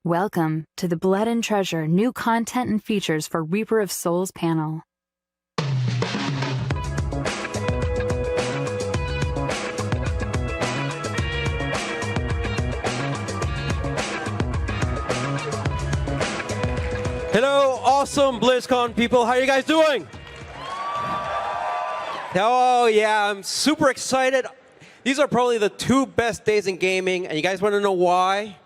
Welcome to the Blood and Treasure new content and features for Reaper of Souls panel. Hello, awesome BlizzCon people. How are you guys doing? Oh yeah, I'm super excited. These are probably the two best days in gaming, and you guys want to know why?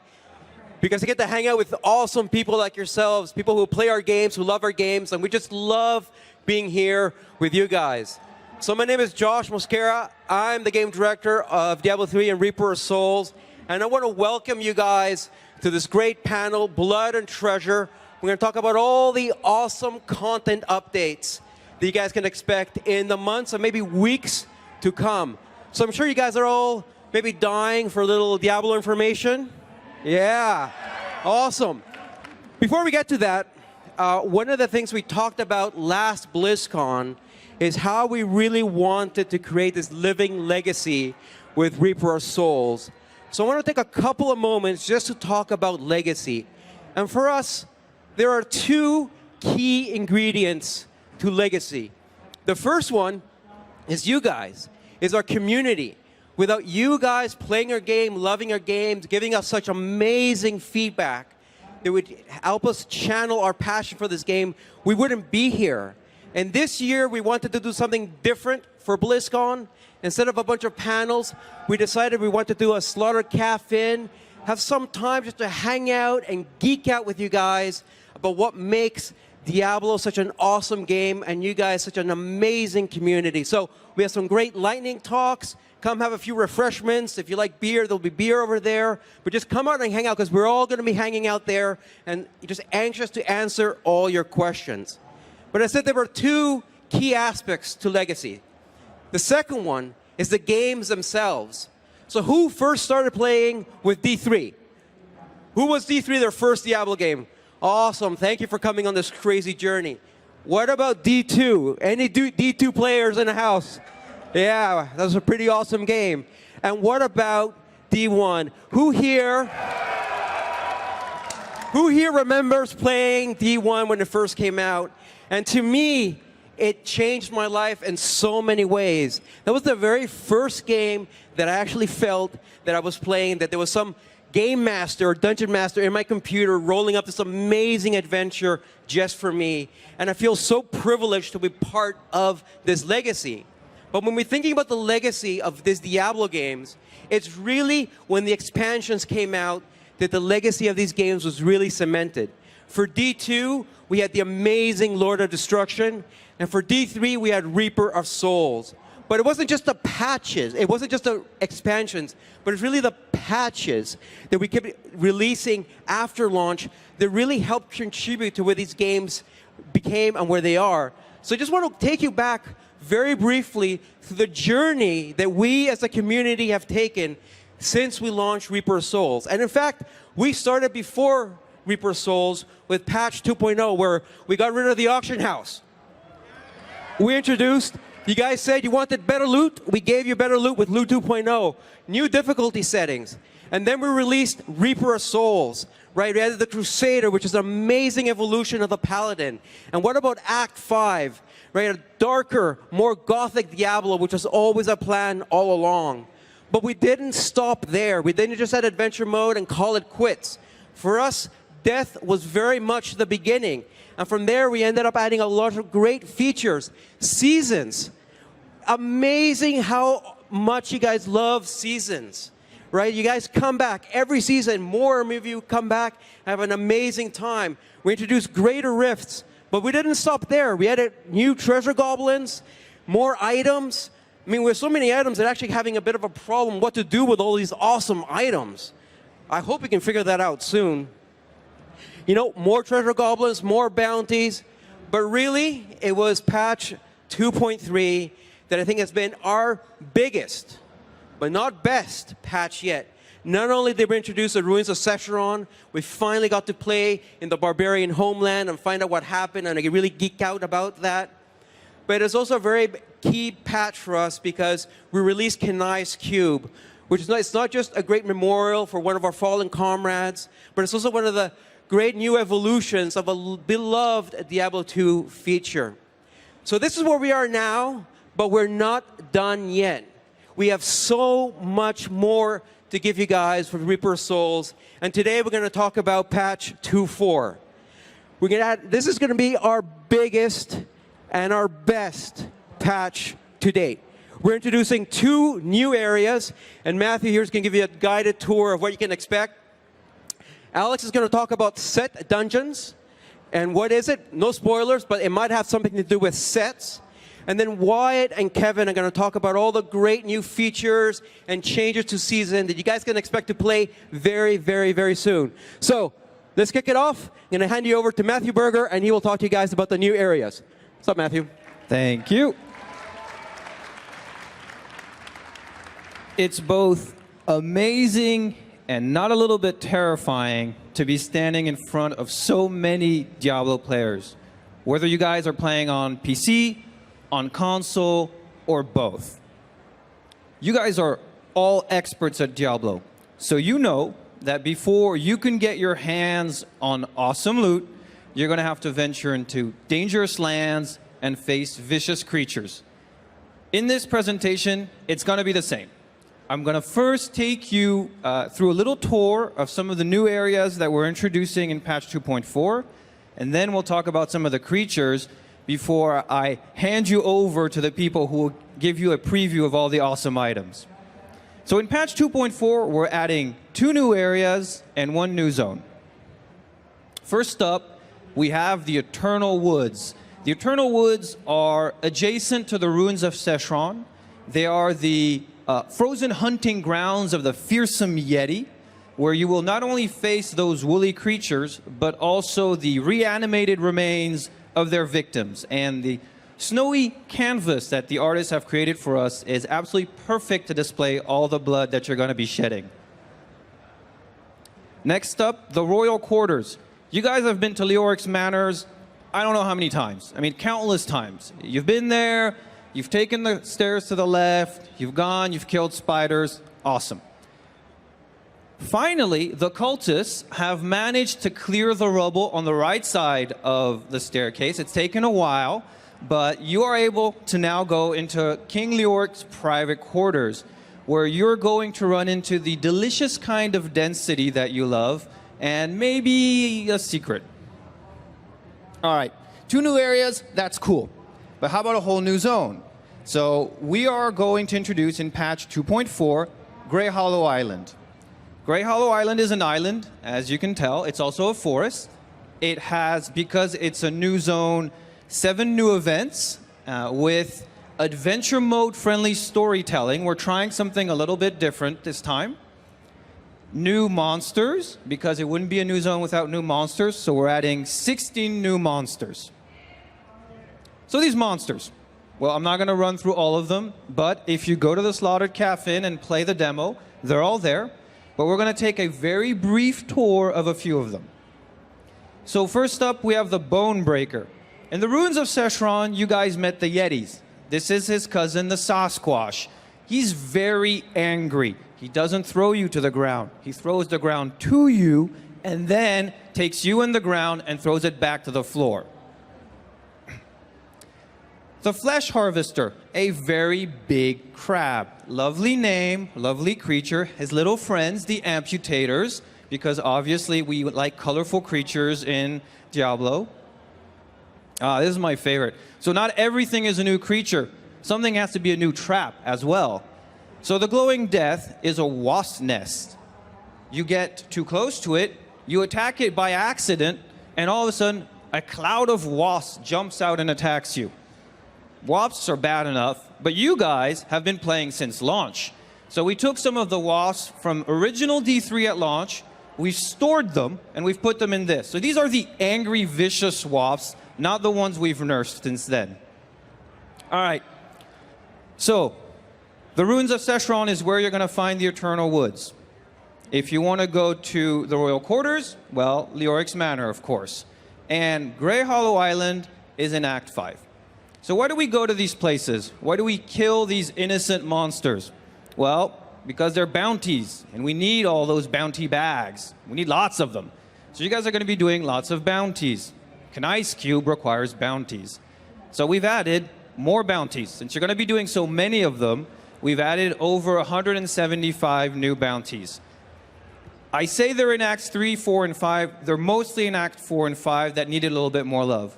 Because I get to hang out with awesome people like yourselves, people who play our games, who love our games, and we just love being here with you guys. So my name is Josh Mosquera. I'm the game director of Diablo 3 and Reaper of Souls, and I want to welcome you guys to this great panel, Blood and Treasure. We're going to talk about all the awesome content updates that you guys can expect in the months and maybe weeks to come. So I'm sure you guys are all maybe dying for a little Diablo information. Yeah, awesome. Before we get to that, one of the things we talked about last BlizzCon is how we really wanted to create this living legacy with Reaper of Souls. So I want to take a couple of moments just to talk about legacy. And for us, there are two key ingredients to legacy. The first one is you guys, is our community. Without you guys playing our game, loving our games, giving us such amazing feedback that would help us channel our passion for this game, we wouldn't be here. And this year, we wanted to do something different for BlizzCon. Instead of a bunch of panels, we decided we wanted to do a Slaughter Cafe-In, have some time just to hang out and geek out with you guys about what makes Diablo such an awesome game and you guys such an amazing community. So we have some great lightning talks. Come have a few refreshments. If you like beer, there'll be beer over there. But just come out and hang out because we're all going to be hanging out there and just anxious to answer all your questions. But I said there were two key aspects to legacy. The second one is the games themselves. So who first started playing with D3? Who was D3 their first Diablo game? Awesome. Thank you for coming on this crazy journey. What about D2? Any D2 players in the house? Yeah, that was a pretty awesome game. And what about D1? Who here remembers playing D1 when it first came out? And to me, it changed my life in so many ways. That was the very first game that I actually felt that I was playing, that there was some game master or dungeon master in my computer rolling up this amazing adventure just for me. And I feel so privileged to be part of this legacy. But when we're thinking about the legacy of these Diablo games, it's really when the expansions came out that the legacy of these games was really cemented. For D2, we had the amazing Lord of Destruction. And for D3, we had Reaper of Souls. But it wasn't just the patches, it wasn't just the expansions, but it's really the patches that we kept releasing after launch that really helped contribute to where these games became and where they are. So I just want to take you back very briefly to the journey that we as a community have taken since we launched Reaper of Souls. And in fact, we started before Reaper of Souls with patch 2.0, where we got rid of the auction house. We introduced, you guys said you wanted better loot. We gave you better loot with Loot 2.0. New difficulty settings. And then we released Reaper of Souls, right? We added the Crusader, which is an amazing evolution of the Paladin. And what about Act 5, right? A darker, more gothic Diablo, which was always a plan all along. But we didn't stop there. We didn't just add adventure mode and call it quits. For us, death was very much the beginning. And from there, we ended up adding a lot of great features. Seasons. Amazing how much you guys love seasons, right? You guys come back every season. More of you come back, have an amazing time. We introduced greater rifts, but we didn't stop there. We added new treasure goblins, more items. I mean, with so many items, they're actually having a bit of a problem what to do with all these awesome items. I hope we can figure that out soon. You know, more treasure goblins, more bounties, but really, it was patch 2.3 that I think has been our biggest, but not best, patch yet. Not only did we introduce the Ruins of Secheron, we finally got to play in the barbarian homeland and find out what happened, and I really geek out about that. But it's also a very key patch for us because we released Kenai's Cube, which is it's not just a great memorial for one of our fallen comrades, but it's also one of the great new evolutions of a beloved Diablo 2 feature. So this is where we are now, but we're not done yet. We have so much more to give you guys for Reaper of Souls, and today we're going to talk about patch 2.4. This is going to be our biggest and our best patch to date. We're introducing 2 new areas, and Matthew here is going to give you a guided tour of what you can expect. Alex is going to talk about set dungeons, and what is it? No spoilers, but it might have something to do with sets. And then Wyatt and Kevin are going to talk about all the great new features and changes to season that you guys can expect to play very, very, very soon. So let's kick it off. I'm going to hand you over to Matthew Berger, and he will talk to you guys about the new areas. What's up, Matthew? Thank you. It's both amazing and not a little bit terrifying to be standing in front of so many Diablo players, whether you guys are playing on PC, on console, or both. You guys are all experts at Diablo, so you know that before you can get your hands on awesome loot, you're going to have to venture into dangerous lands and face vicious creatures. In this presentation, it's going to be the same. I'm going to first take you through a little tour of some of the new areas that we're introducing in patch 2.4, and then we'll talk about some of the creatures before I hand you over to the people who will give you a preview of all the awesome items. So in patch 2.4, we're adding 2 new areas and 1 new zone. First up, we have the Eternal Woods. The Eternal Woods are adjacent to the ruins of Seshron. They are the frozen hunting grounds of the fearsome Yeti, where you will not only face those woolly creatures, but also the reanimated remains of their victims. And the snowy canvas that the artists have created for us is absolutely perfect to display all the blood that you're going to be shedding. Next up, the Royal Quarters. You guys have been to Leoric's Manors, I don't know how many times. I mean, countless times. You've been there, you've taken the stairs to the left, you've gone, you've killed spiders. Awesome. Finally, the cultists have managed to clear the rubble on the right side of the staircase. It's taken a while, but you are able to now go into King Leoric's private quarters, where you're going to run into the delicious kind of density that you love, and maybe a secret. All right, 2 new areas, that's cool. But how about a whole new zone? So we are going to introduce in patch 2.4, Grey Hollow Island. Grey Hollow Island is an island, as you can tell. It's also a forest. It has, because it's a new zone, 7 new events with adventure mode friendly storytelling. We're trying something a little bit different this time. New monsters, because it wouldn't be a new zone without new monsters, so we're adding 16 new monsters. So these monsters, well, I'm not going to run through all of them, but if you go to the Slaughtered Caffin and play the demo, they're all there. But we're going to take a very brief tour of a few of them. So first up, we have the Bone Breaker. In the ruins of Seshron, you guys met the Yetis. This is his cousin, the Sasquatch. He's very angry. He doesn't throw you to the ground. He throws the ground to you and then takes you in the ground and throws it back to the floor. The Flesh Harvester, a very big crab. Lovely name, lovely creature. His little friends, the Amputators, because obviously we like colorful creatures in Diablo. This is my favorite. So not everything is a new creature. Something has to be a new trap as well. So the Glowing Death is a wasp nest. You get too close to it, you attack it by accident, and all of a sudden, a cloud of wasps jumps out and attacks you. Wasps are bad enough, but you guys have been playing since launch. So we took some of the wasps from original D3 at launch, we've stored them, and we've put them in this. So these are the angry, vicious wasps, not the ones we've nursed since then. All right. So the Ruins of Seshron is where you're going to find the Eternal Woods. If you want to go to the Royal Quarters, well, Leoric's Manor, of course. And Grey Hollow Island is in Act 5. So why do we go to these places? Why do we kill these innocent monsters? Well, because they're bounties, and we need all those bounty bags. We need lots of them. So you guys are going to be doing lots of bounties. An ice cube requires bounties. So we've added more bounties. Since you're going to be doing so many of them, we've added over 175 new bounties. I say they're in Acts 3, 4, and 5. They're mostly in Act 4 and 5 that needed a little bit more love.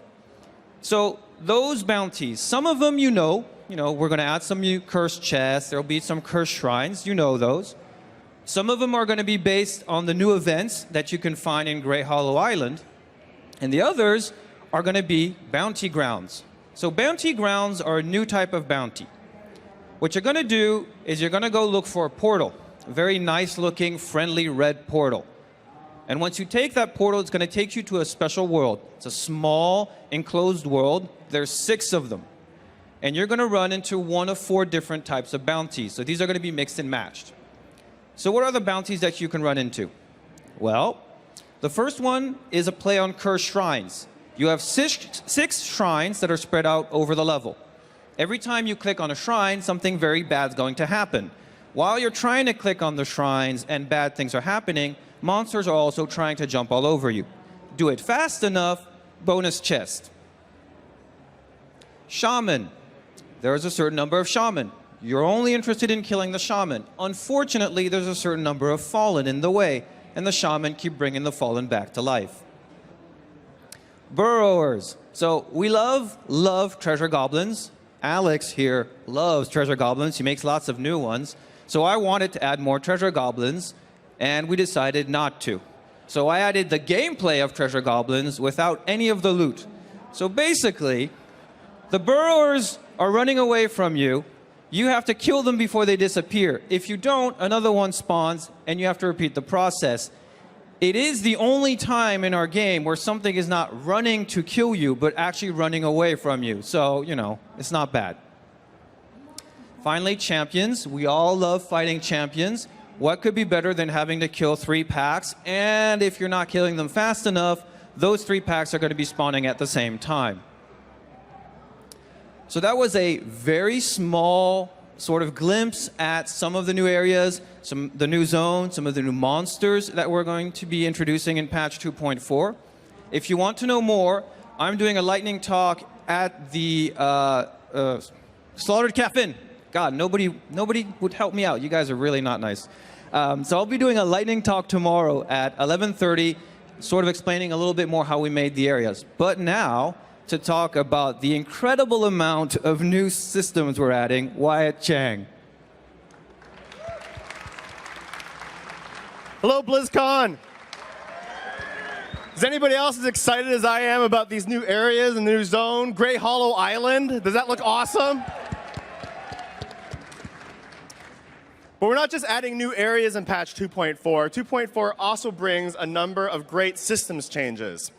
So those bounties, some of them you know, we're going to add some new cursed chests. There'll be some cursed shrines. You know those. Some of them are going to be based on the new events that you can find in Great Hollow Island. And the others are going to be bounty grounds. So bounty grounds are a new type of bounty. What you're going to do is you're going to go look for a portal, a very nice looking, friendly red portal. And once you take that portal, it's going to take you to a special world. It's a small, enclosed world. There's 6 of them. And you're going to run into one of 4 different types of bounties. So these are going to be mixed and matched. So what are the bounties that you can run into? Well, the first one is a play on cursed shrines. You have 6 shrines that are spread out over the level. Every time you click on a shrine, something very bad is going to happen. While you're trying to click on the shrines and bad things are happening, monsters are also trying to jump all over you. Do it fast enough, bonus chest. Shaman. There is a certain number of shaman. You're only interested in killing the shaman. Unfortunately, there's a certain number of fallen in the way, and the shaman keep bringing the fallen back to life. Burrowers. So we love treasure goblins. Alex here loves treasure goblins. He makes lots of new ones. So I wanted to add more treasure goblins, and we decided not to. So I added the gameplay of treasure goblins without any of the loot. So basically, the burrowers are running away from you. You have to kill them before they disappear. If you don't, another one spawns, and you have to repeat the process. It is the only time in our game where something is not running to kill you, but actually running away from you. So, it's not bad. Finally, champions. We all love fighting champions. What could be better than having to kill 3 packs? And if you're not killing them fast enough, those 3 packs are going to be spawning at the same time. So that was a very small sort of glimpse at some of the new areas, the new zones, some of the new monsters that we're going to be introducing in patch 2.4. If you want to know more, I'm doing a lightning talk at the Slaughtered Caffin. God, nobody would help me out. You guys are really not nice. So I'll be doing a lightning talk tomorrow at 11:30, sort of explaining a little bit more how we made the areas. But now, to talk about the incredible amount of new systems we're adding, Wyatt Chang. Hello, BlizzCon. Is anybody else as excited as I am about these new areas and the new zone? Great Hollow Island. Does that look awesome? But we're not just adding new areas in patch 2.4. 2.4 also brings a number of great systems changes.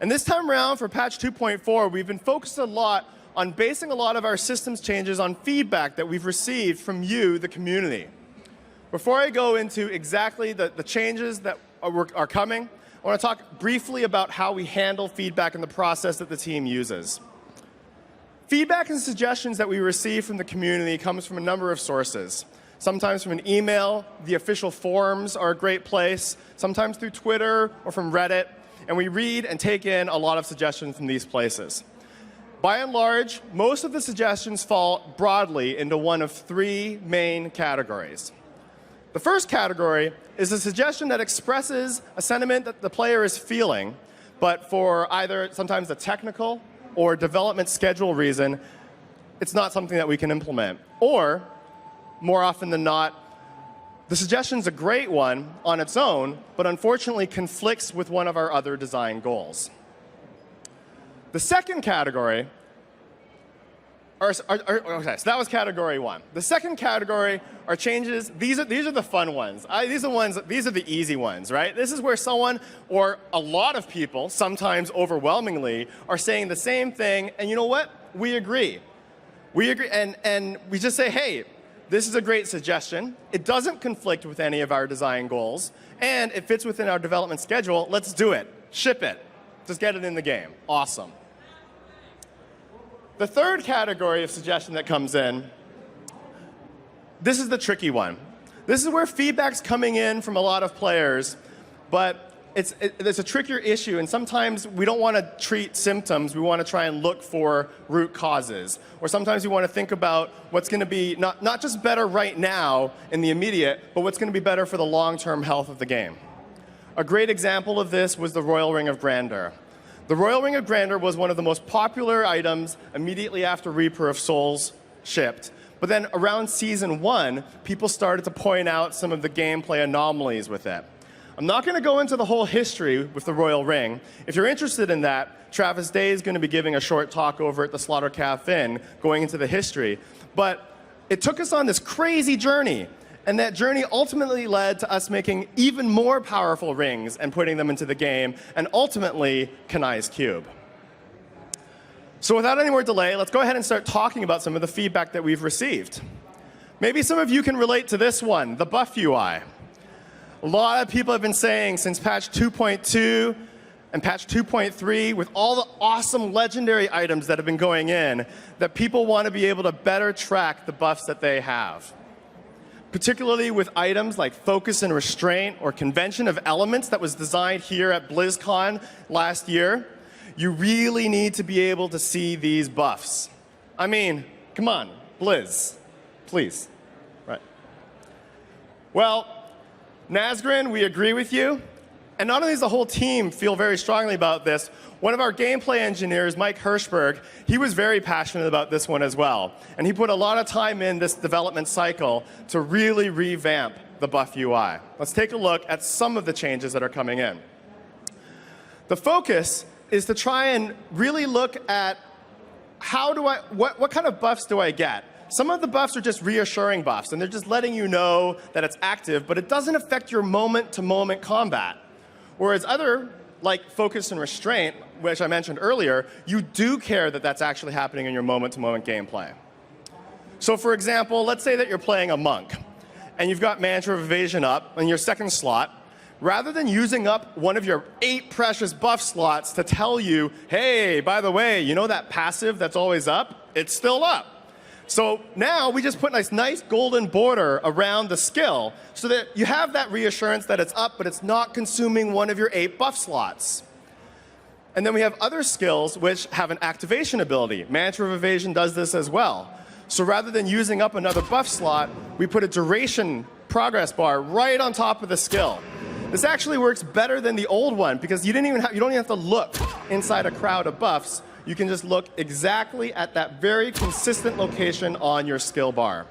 And this time around for patch 2.4, we've been focused a lot on basing a lot of our systems changes on feedback that we've received from you, the community. Before I go into exactly the changes that are coming, I want to talk briefly about how we handle feedback and the process that the team uses. Feedback and suggestions that we receive from the community comes from a number of sources. Sometimes from an email, the official forums are a great place, sometimes through Twitter or from Reddit, and we read and take in a lot of suggestions from these places. By and large, most of the suggestions fall broadly into one of 3 main categories. The first category is a suggestion that expresses a sentiment that the player is feeling, but for either sometimes a technical or development schedule reason, it's not something that we can implement. Or, more often than not, the suggestion's a great one on its own, but unfortunately conflicts with one of our other design goals. The second category, okay, so that was category 1. The second category are changes. These are the fun ones. These are the easy ones, right? This is where someone or a lot of people, sometimes overwhelmingly, are saying the same thing, and you know what? We agree. We agree, and we just say, hey, this is a great suggestion. It doesn't conflict with any of our design goals, and it fits within our development schedule. Let's do it. Ship it. Just get it in the game. Awesome. The third category of suggestion that comes in, this is the tricky one. This is where feedback's coming in from a lot of players, but it's a trickier issue, and sometimes we don't want to treat symptoms. We want to try and look for root causes. Or sometimes we want to think about what's going to be not just better right now in the immediate, but what's going to be better for the long-term health of the game. A great example of this was the Royal Ring of Grandeur. The Royal Ring of Grandeur was one of the most popular items immediately after Reaper of Souls shipped. But then around Season 1, people started to point out some of the gameplay anomalies with it. I'm not going to go into the whole history with the Royal Ring. If you're interested in that, Travis Day is going to be giving a short talk over at the Slaughter Cafe Inn going into the history. But it took us on this crazy journey, and that journey ultimately led to us making even more powerful rings and putting them into the game, and ultimately, Kanai's Cube. So without any more delay, let's go ahead and start talking about some of the feedback that we've received. Maybe some of you can relate to this one, the buff UI. A lot of people have been saying since patch 2.2 and patch 2.3, with all the awesome legendary items that have been going in, that people want to be able to better track the buffs that they have. Particularly with items like Focus and Restraint or Convention of Elements that was designed here at BlizzCon last year, you really need to be able to see these buffs. I mean, come on, Blizz, please. Right. Well, Nazgrin, we agree with you. And not only does the whole team feel very strongly about this, one of our gameplay engineers, Mike Hirschberg, he was very passionate about this one as well. And he put a lot of time in this development cycle to really revamp the buff UI. Let's take a look at some of the changes that are coming in. The focus is to try and really look at what kind of buffs do I get? Some of the buffs are just reassuring buffs, and they're just letting you know that it's active, but it doesn't affect your moment-to-moment combat. Whereas other, like Focus and Restraint, which I mentioned earlier, you do care that that's actually happening in your moment-to-moment gameplay. So for example, let's say that you're playing a monk, and you've got Mantra of Evasion up in your second slot. Rather than using up one of your 8 precious buff slots to tell you, hey, by the way, you know that passive that's always up? It's still up. So now we just put a nice golden border around the skill so that you have that reassurance that it's up, but it's not consuming one of your 8 buff slots. And then we have other skills which have an activation ability. Mantra of Evasion does this as well. So rather than using up another buff slot, we put a duration progress bar right on top of the skill. This actually works better than the old one because you don't even have to look inside a crowd of buffs. You can just look exactly at that very consistent location on your skill bar.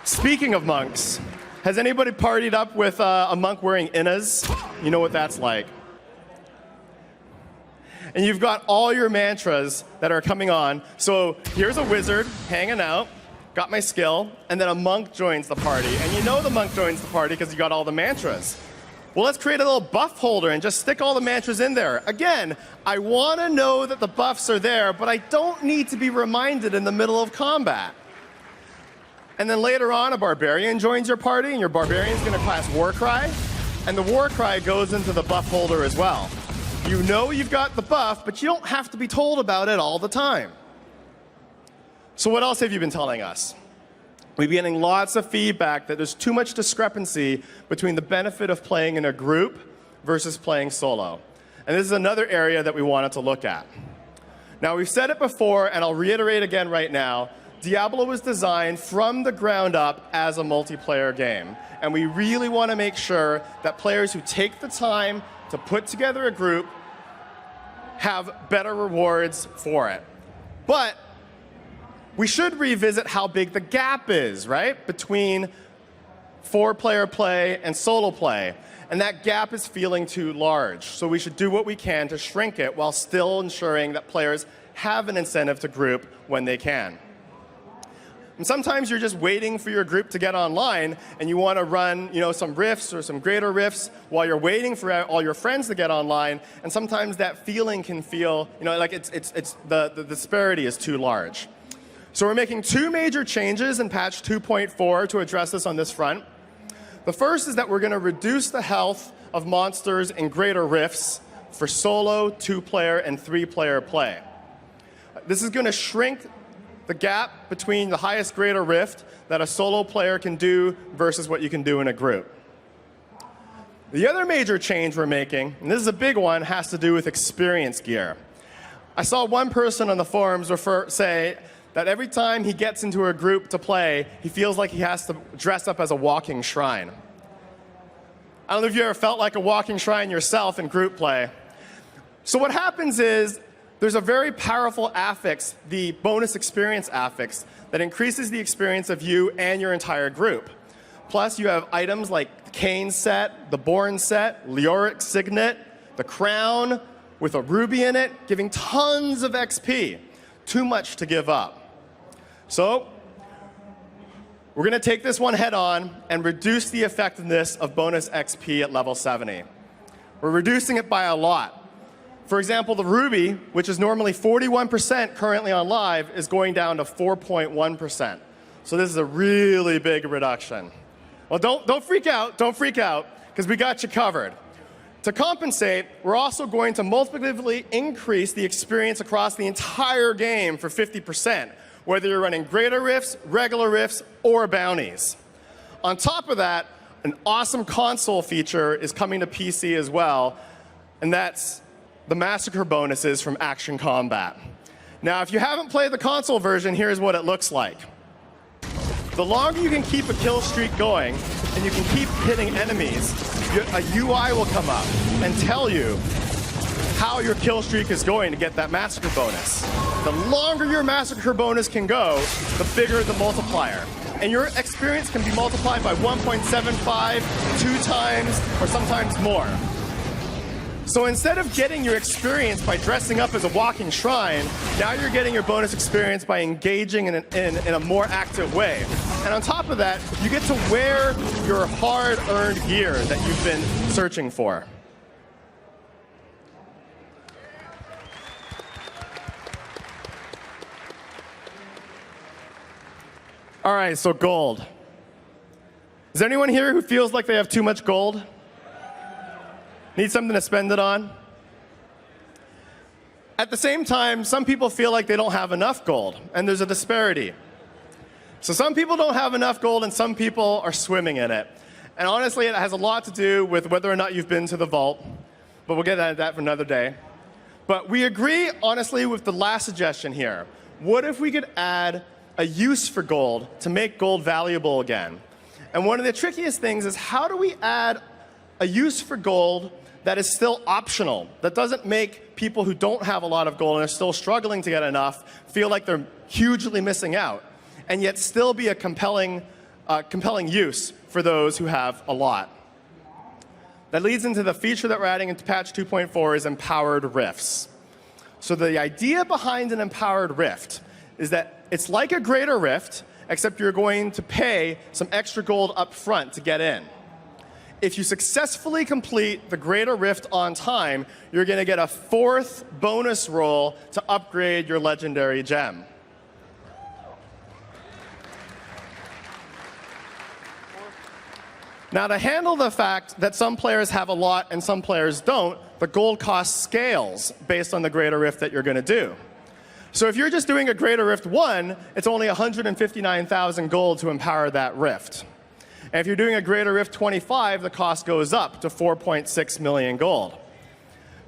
Speaking of monks, has anybody partied up with a monk wearing innas? You know what that's like. And you've got all your mantras that are coming on. So here's a wizard hanging out, got my skill, and then a monk joins the party. And you know the monk joins the party because you got all the mantras. Well, let's create a little buff holder and just stick all the mantras in there. Again, I want to know that the buffs are there, but I don't need to be reminded in the middle of combat. And then later on, a barbarian joins your party, and your barbarian is going to class Warcry, and the Warcry goes into the buff holder as well. You know you've got the buff, but you don't have to be told about it all the time. So what else have you been telling us? We've been getting lots of feedback that there's too much discrepancy between the benefit of playing in a group versus playing solo. And this is another area that we wanted to look at. Now, we've said it before, and I'll reiterate again right now. Diablo was designed from the ground up as a multiplayer game. And we really want to make sure that players who take the time to put together a group have better rewards for it. But we should revisit how big the gap is, right, between 4-player play and solo play. And that gap is feeling too large. So we should do what we can to shrink it while still ensuring that players have an incentive to group when they can. And sometimes you're just waiting for your group to get online, and you want to run, some rifts or some greater rifts while you're waiting for all your friends to get online. And sometimes that feeling can feel, like the disparity is too large. So we're making 2 major changes in patch 2.4 to address this on this front. The first is that we're going to reduce the health of monsters in greater rifts for solo, 2-player, and 3-player play. This is going to shrink the gap between the highest grade or rift that a solo player can do versus what you can do in a group. The other major change we're making, and this is a big one, has to do with experience gear. I saw one person on the forums say that every time he gets into a group to play, he feels like he has to dress up as a walking shrine. I don't know if you ever felt like a walking shrine yourself in group play. So what happens is there's a very powerful affix, the bonus experience affix, that increases the experience of you and your entire group. Plus, you have items like the Cane set, the Born set, Leoric Signet, the Crown with a ruby in it, giving tons of XP. Too much to give up. So, we're going to take this one head on and reduce the effectiveness of bonus XP at level 70. We're reducing it by a lot. For example, the ruby, which is normally 41% currently on live, is going down to 4.1%. So this is a really big reduction. Well, don't freak out, because we got you covered. To compensate, we're also going to multiplicatively increase the experience across the entire game for 50%, whether you're running greater rifts, regular rifts, or bounties. On top of that, an awesome console feature is coming to PC as well, and that's the massacre bonuses from Action Combat. Now, if you haven't played the console version, here's what it looks like. The longer you can keep a kill streak going, and you can keep hitting enemies, a UI will come up and tell you how your kill streak is going to get that massacre bonus. The longer your massacre bonus can go, the bigger the multiplier. And your experience can be multiplied by 1.75, 2 times, or sometimes more. So instead of getting your experience by dressing up as a walking shrine, now you're getting your bonus experience by engaging in a more active way. And on top of that, you get to wear your hard-earned gear that you've been searching for. All right, so gold. Is there anyone here who feels like they have too much gold? Need something to spend it on? At the same time, some people feel like they don't have enough gold, and there's a disparity. So some people don't have enough gold, and some people are swimming in it. And honestly, it has a lot to do with whether or not you've been to the vault, but we'll get into that for another day. But we agree, honestly, with the last suggestion here. What if we could add a use for gold to make gold valuable again? And one of the trickiest things is, how do we add a use for gold that is still optional, that doesn't make people who don't have a lot of gold and are still struggling to get enough feel like they're hugely missing out, and yet still be a compelling use for those who have a lot? That leads into the feature that we're adding into patch 2.4 is empowered rifts. So the idea behind an empowered rift is that it's like a greater rift, except you're going to pay some extra gold up front to get in. If you successfully complete the greater rift on time, you're going to get a 4th bonus roll to upgrade your legendary gem. Now, to handle the fact that some players have a lot and some players don't, the gold cost scales based on the greater rift that you're going to do. So if you're just doing a greater rift 1, it's only 159,000 gold to empower that rift. And if you're doing a greater rift 25, the cost goes up to 4.6 million gold.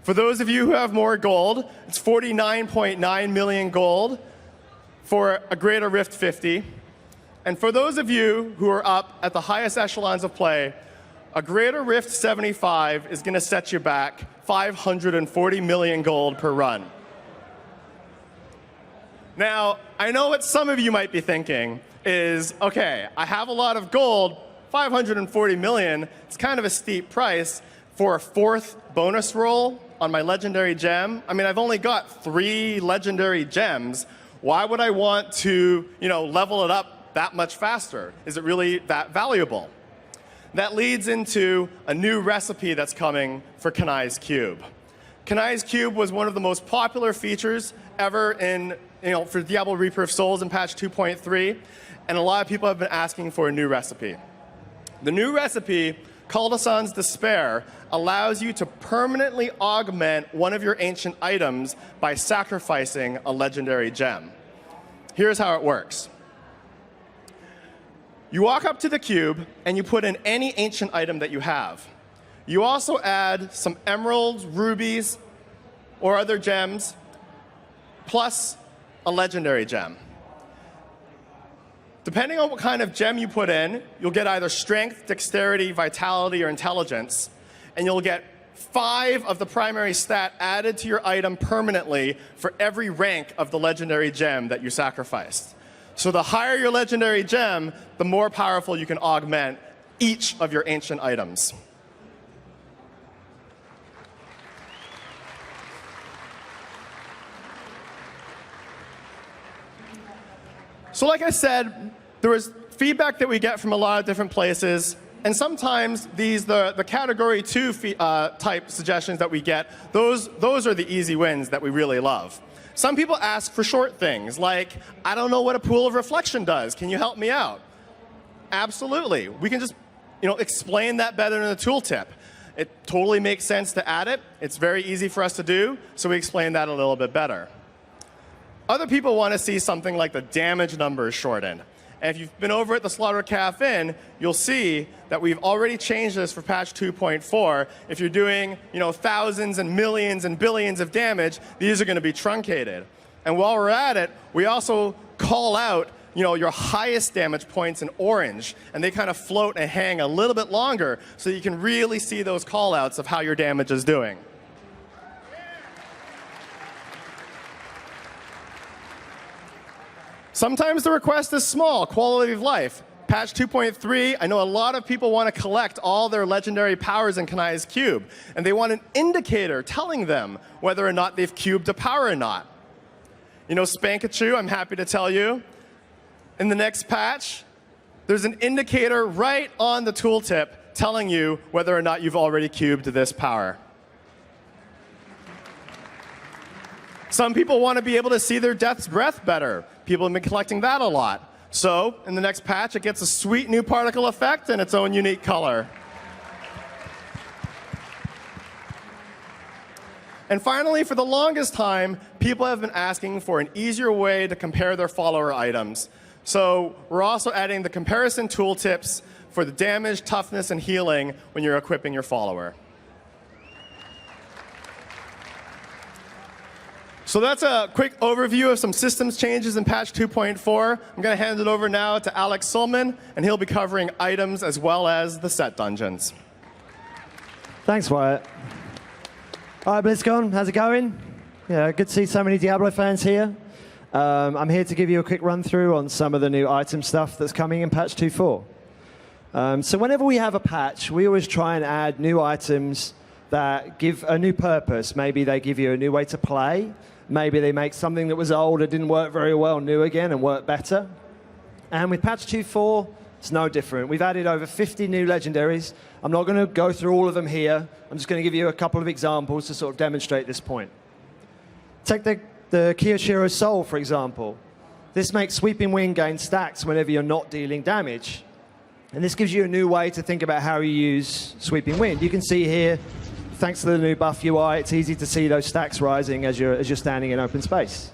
For those of you who have more gold, it's 49.9 million gold for a greater rift 50. And for those of you who are up at the highest echelons of play, a greater rift 75 is going to set you back 540 million gold per run. Now, I know what some of you might be thinking is, okay, I have a lot of gold, 540 million, it's kind of a steep price for a 4th bonus roll on my legendary gem. I mean, I've only got 3 legendary gems. Why would I want to, level it up that much faster? Is it really that valuable? That leads into a new recipe that's coming for Kanai's Cube. Kanai's Cube was one of the most popular features ever for Diablo Reaper of Souls in patch 2.3, and a lot of people have been asking for a new recipe. The new recipe, Culdesan's Despair, allows you to permanently augment one of your ancient items by sacrificing a legendary gem. Here's how it works. You walk up to the cube, and you put in any ancient item that you have. You also add some emeralds, rubies, or other gems, plus a legendary gem. Depending on what kind of gem you put in, you'll get either strength, dexterity, vitality, or intelligence, and you'll get 5 of the primary stat added to your item permanently for every rank of the legendary gem that you sacrificed. So the higher your legendary gem, the more powerful you can augment each of your ancient items. So like I said, there was feedback that we get from a lot of different places, and sometimes the category 2 type suggestions that we get, those are the easy wins that we really love. Some people ask for short things, like, I don't know what a pool of reflection does. Can you help me out? Absolutely. We can just explain that better in the tooltip. It totally makes sense to add it. It's very easy for us to do, so we explain that a little bit better. Other people want to see something like the damage numbers shortened. And if you've been over at the Slaughter Cafe, you'll see that we've already changed this for patch 2.4. If you're doing thousands and millions and billions of damage, these are going to be truncated. And while we're at it, we also call out your highest damage points in orange, and they kind of float and hang a little bit longer so you can really see those call-outs of how your damage is doing. Sometimes the request is small, quality of life. Patch 2.3, I know a lot of people want to collect all their legendary powers in Kanai's cube, and they want an indicator telling them whether or not they've cubed a power or not. Spankachu, I'm happy to tell you, in the next patch, there's an indicator right on the tooltip telling you whether or not you've already cubed this power. Some people want to be able to see their Death's Breath better. People have been collecting that a lot. So in the next patch, it gets a sweet new particle effect and its own unique color. And finally, for the longest time, people have been asking for an easier way to compare their follower items. So we're also adding the comparison tooltips for the damage, toughness, and healing when you're equipping your follower. So that's a quick overview of some systems changes in patch 2.4. I'm going to hand it over now to Alex Sulman, and he'll be covering items as well as the set dungeons. Thanks, Wyatt. All right, BlizzCon, how's it going? Yeah, good to see so many Diablo fans here. I'm here to give you a quick run through on some of the new item stuff that's coming in patch 2.4. So whenever we have a patch, we always try and add new items that give a new purpose. Maybe they give you a new way to play. Maybe they make something that was old or didn't work very well new again and work better. And with patch 2.4, it's no different. We've added over 50 new legendaries. I'm not going to go through all of them here. I'm just going to give you a couple of examples to sort of demonstrate this point. Take the Kiyoshiro Soul, for example. This makes Sweeping Wind gain stacks whenever you're not dealing damage. And this gives you a new way to think about how you use Sweeping Wind. You can see here, thanks to the new buff UI, it's easy to see those stacks rising as you're standing in open space.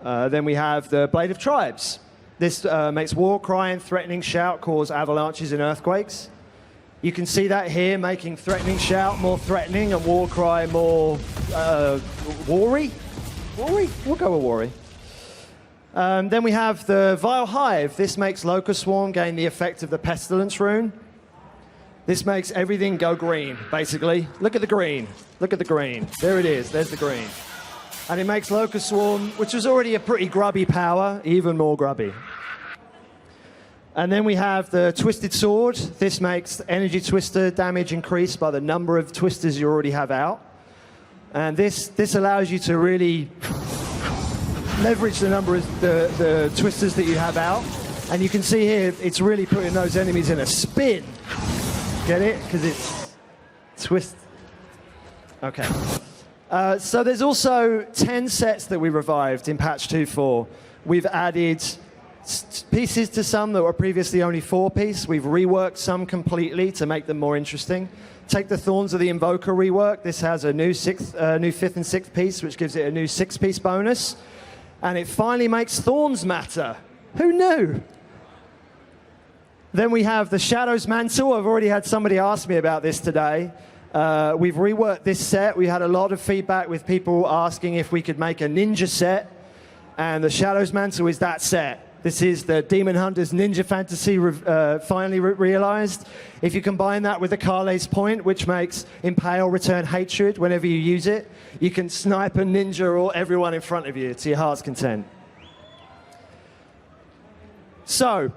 Then we have the Blade of Tribes. This makes War Cry and Threatening Shout cause avalanches and earthquakes. You can see that here, making Threatening Shout more threatening and War Cry more wary. Wary? We'll go with wary. Then we have the Vile Hive. This makes Locust Swarm gain the effect of the Pestilence rune. This makes everything go green, basically. Look at the green. Look at the green. There it is. There's the green. And it makes Locust Swarm, which was already a pretty grubby power, even more grubby. And then we have the Twisted Sword. This makes Energy Twister damage increase by the number of twisters you already have out. And this allows you to really leverage the number of the twisters that you have out. And you can see here, it's really putting those enemies in a spin. Get it? Because it's twist. Okay. So there's also 10 sets that we revived in patch 2.4. We've added pieces to some that were previously only 4-piece. We've reworked some completely to make them more interesting. Take the Thorns of the Invoker rework. This has a new 5th and 6th piece, which gives it a new 6-piece bonus. And it finally makes thorns matter. Who knew? Then we have the Shadow's Mantle. I've already had somebody ask me about this today. We've reworked this set. We had a lot of feedback with people asking if we could make a ninja set. And the Shadow's Mantle is that set. This is the Demon Hunter's Ninja Fantasy finally realized. If you combine that with the Kale's Point, which makes Impale return hatred whenever you use it, you can snipe a ninja or everyone in front of you to your heart's content. So,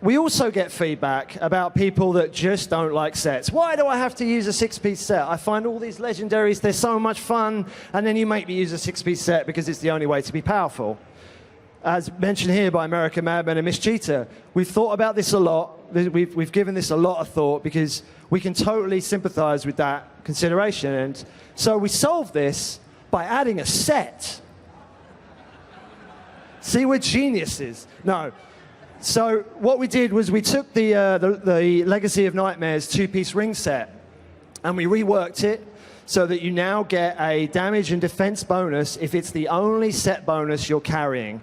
we also get feedback about people that just don't like sets. Why do I have to use a 6-piece set? I find all these legendaries, they're so much fun, and then you make me use a 6-piece set because it's the only way to be powerful. As mentioned here by American Madman and Miss Cheetah, we've thought about this a lot. We've given this a lot of thought because we can totally sympathize with that consideration. And so we solved this by adding a set. See, we're geniuses. No. So what we did was we took the Legacy of Nightmares 2-piece ring set and we reworked it so that you now get a damage and defense bonus if it's the only set bonus you're carrying.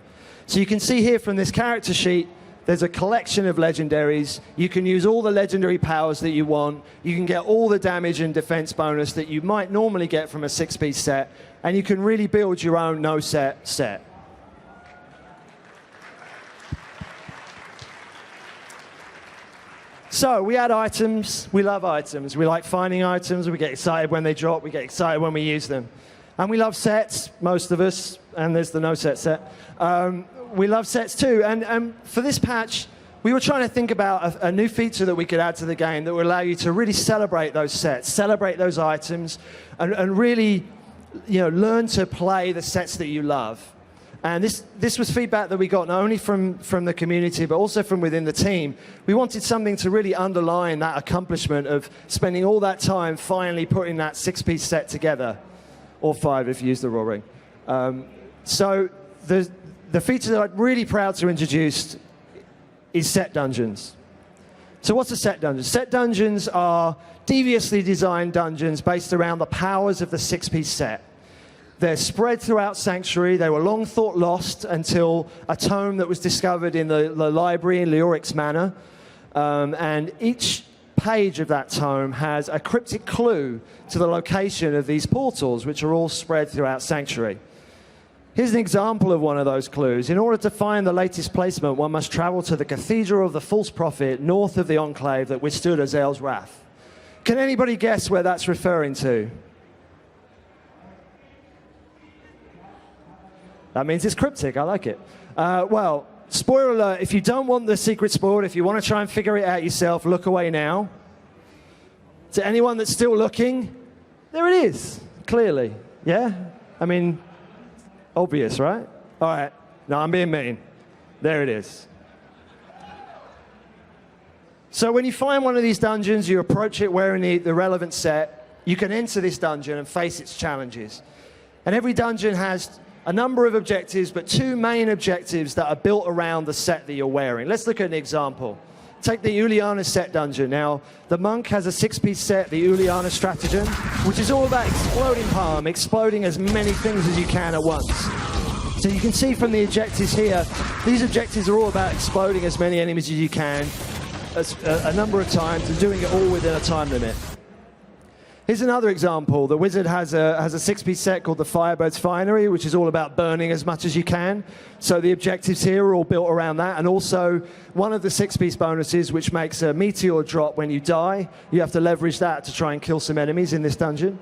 So you can see here from this character sheet, there's a collection of legendaries. You can use all the legendary powers that you want. You can get all the damage and defense bonus that you might normally get from a 6-piece set. And you can really build your own no-set set. So we add items. We love items. We like finding items. We get excited when they drop. We get excited when we use them. And we love sets, most of us. And there's the no-set set. We love sets too. And for this patch, we were trying to think about a new feature that we could add to the game that would allow you to really celebrate those sets, celebrate those items, and really, learn to play the sets that you love. And this was feedback that we got not only from the community, but also from within the team. We wanted something to really underline that accomplishment of spending all that time finally putting that 6-piece set together, or 5 if you use the raw ring. So the feature that I'm really proud to introduce is set dungeons. So what's a set dungeon? Set dungeons are deviously designed dungeons based around the powers of the 6-piece set. They're spread throughout Sanctuary. They were long thought lost until a tome that was discovered in the library in Leoric's Manor. And each page of that tome has a cryptic clue to the location of these portals, which are all spread throughout Sanctuary. Here's an example of one of those clues. In order to find the latest placement, one must travel to the Cathedral of the False Prophet, north of the Enclave that withstood Azel's wrath. Can anybody guess where that's referring to? That means it's cryptic. I like it. Well, spoiler alert, if you don't want the secret spoiled, if you want to try and figure it out yourself, look away now. To anyone that's still looking, there it is, clearly. Yeah? I mean, obvious, right? All right. No, I'm being mean. There it is. So when you find one of these dungeons, you approach it wearing the relevant set, you can enter this dungeon and face its challenges. And every dungeon has a number of objectives, but 2 main objectives that are built around the set that you're wearing. Let's look at an example. Take the Uliana set dungeon. Now, the monk has a 6-piece set, the Uliana Stratagem, which is all about exploding palm, exploding as many things as you can at once. So you can see from the objectives here, these objectives are all about exploding as many enemies as you can, a number of times, and doing it all within a time limit. Here's another example. The wizard has a 6-piece set called the Firebird's Finery, which is all about burning as much as you can. So the objectives here are all built around that. And also, one of the 6-piece bonuses, which makes a meteor drop when you die. You have to leverage that to try and kill some enemies in this dungeon.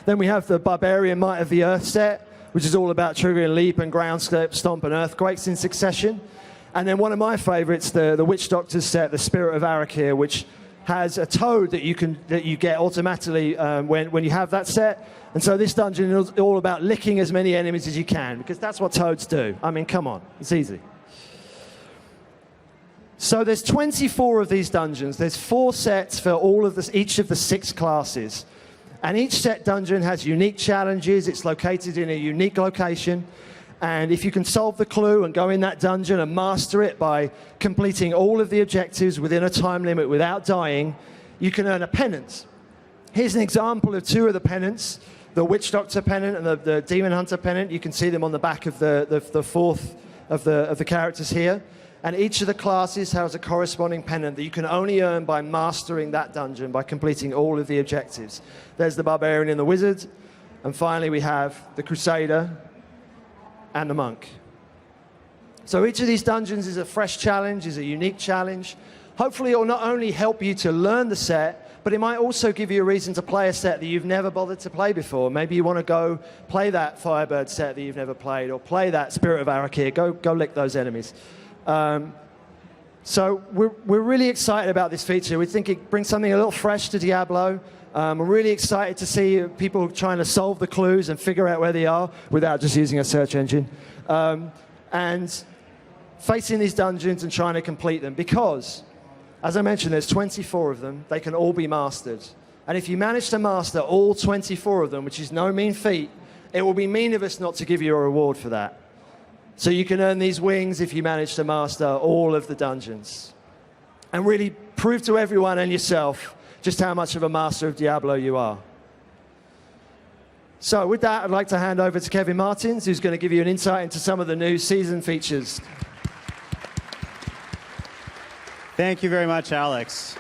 Then we have the Barbarian Might of the Earth set, which is all about triggering leap and ground stomp and earthquakes in succession. And then one of my favorites, the Witch Doctor's set, the Spirit of Arakir, which has a toad that you get automatically when you have that set. And so this dungeon is all about licking as many enemies as you can, because that's what toads do. I mean, come on, it's easy. So there's 24 of these dungeons. There's 4 sets for each of the 6 classes. And each set dungeon has unique challenges. It's located in a unique location. And if you can solve the clue and go in that dungeon and master it by completing all of the objectives within a time limit without dying, you can earn a penance. Here's an example of 2 of the penance. the Witch Doctor pennant and the Demon Hunter pennant. You can see them on the back of the fourth of the characters here. And each of the classes has a corresponding pennant that you can only earn by mastering that dungeon, by completing all of the objectives. There's the Barbarian and the Wizard. And finally, we have the Crusader and the Monk. So each of these dungeons is a fresh challenge, is a unique challenge. Hopefully, it will not only help you to learn the set, but it might also give you a reason to play a set that you've never bothered to play before. Maybe you want to go play that Firebird set that you've never played, or play that Spirit of Arakir. Go lick those enemies. So we're really excited about this feature. We think it brings something a little fresh to Diablo. We're really excited to see people trying to solve the clues and figure out where they are without just using a search engine. And facing these dungeons and trying to complete them, because, as I mentioned, there's 24 of them. They can all be mastered. And if you manage to master all 24 of them, which is no mean feat, it will be mean of us not to give you a reward for that. So you can earn these wings if you manage to master all of the dungeons. And really prove to everyone and yourself just how much of a master of Diablo you are. So with that, I'd like to hand over to Kevin Martins, who's going to give you an insight into some of the new season features. Thank you very much, Alex.